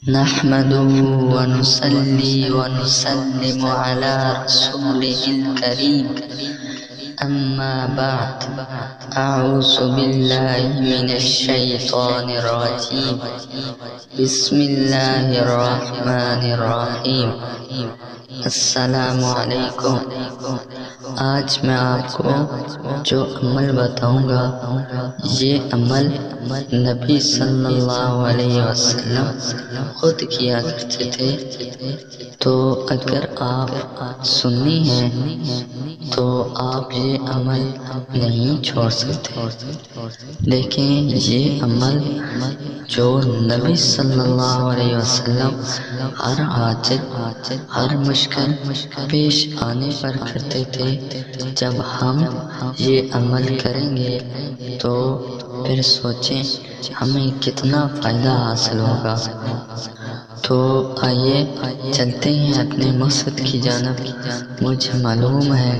نحمده ونصلي ونسلم على رسوله الكريم أما بعد أعوذ بالله من الشيطان الرجيم بسم الله الرحمن الرحيم السلام علیکم۔ آج میں آپ کو جو عمل بتاؤں گا یہ عمل نبی صلی اللہ علیہ وسلم خود کیا کرتے تھے، تو اگر آپ سنی ہیں تو آپ یہ عمل نہیں چھوڑ سکتے، لیکن یہ عمل جو نبی صلی اللہ علیہ وسلم ہر حاجت ہر مشکل پیش آنے پر کرتے تھے، جب ہم یہ عمل کریں گے تو پھر سوچیں ہمیں کتنا فائدہ حاصل ہوگا۔ تو آئیے چلتے ہیں اپنے مقصد کی جانب۔ مجھے معلوم ہے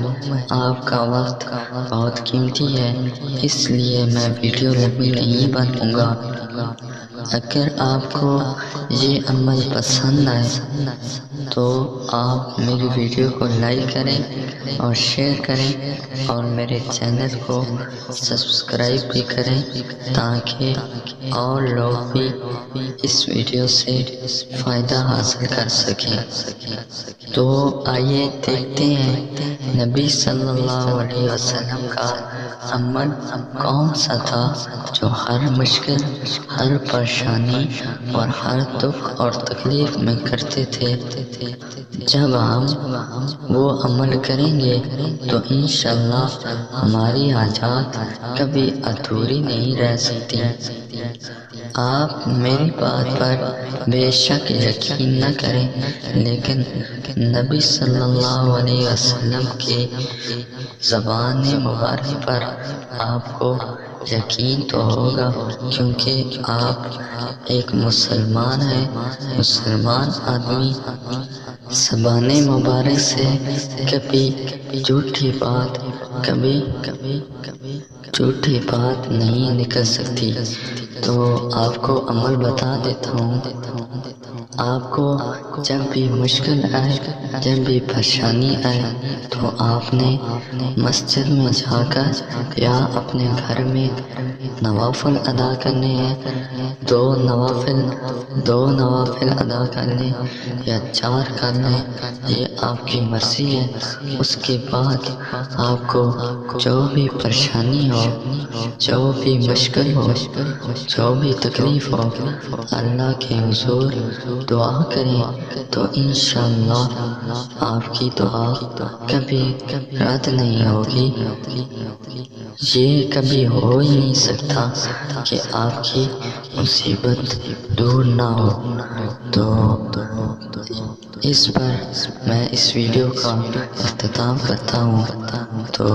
آپ کا وقت بہت قیمتی ہے، اس لیے میں ویڈیو لمبی نہیں بناؤں گا۔ اگر آپ کو یہ عمل پسند آئے تو آپ میری ویڈیو کو لائک کریں اور شیئر کریں اور میرے چینل کو سبسکرائب بھی کریں تاکہ اور لوگ بھی اس ویڈیو سے فائدہ حاصل کر سکیں۔ تو آئیے دیکھتے ہیں نبی صلی اللہ علیہ وسلم کا عمل کون سا تھا جو ہر مشکل، ہر پریشانی اور ہر دکھ اور تکلیف میں کرتے تھے۔ جب ہم وہ عمل کریں گے تو انشاءاللہ ہماری حاجات کبھی ادھوری نہیں رہ سکتی۔ آپ میری بات پر بے شک یقین نہ کریں، لیکن نبی صلی اللہ علیہ وسلم کے زبان مبارک پر آپ کو یقین تو ہوگا، کیونکہ آپ ایک مسلمان ہیں۔ مسلمان آدمی زبان مبارک سے کبھی جھوٹی بات نہیں نکل سکتی۔ تو آپ کو عمل بتا دیتا ہوں۔ آپ کو جب بھی مشکل آئے، جب بھی پریشانی آئے تو آپ نے مسجد میں جا کر یا اپنے گھر میں نوافل ادا کرنے ہیں، دو نوافل ادا کرنے یا 4 کرنے، یہ آپ کی مرضی ہے۔ اس کے بعد آپ کو جو بھی پریشانی ہو، جو بھی مشکل ہو، جو بھی تکلیف ہو، اللہ کے حضور دعا کریں تو انشاءاللہ آپ کی دعا کبھی رد نہیں ہوگی۔ یہ کبھی ہو ہی نہیں سکتا کہ آپ کی مصیبت دور نہ ہو۔ تو اس پر میں اس ویڈیو کا اختتام کرتا ہوں۔ تو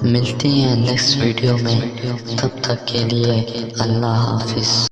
ملتے ہیں نیکسٹ ویڈیو میں، تب تک کے لیے اللہ حافظ۔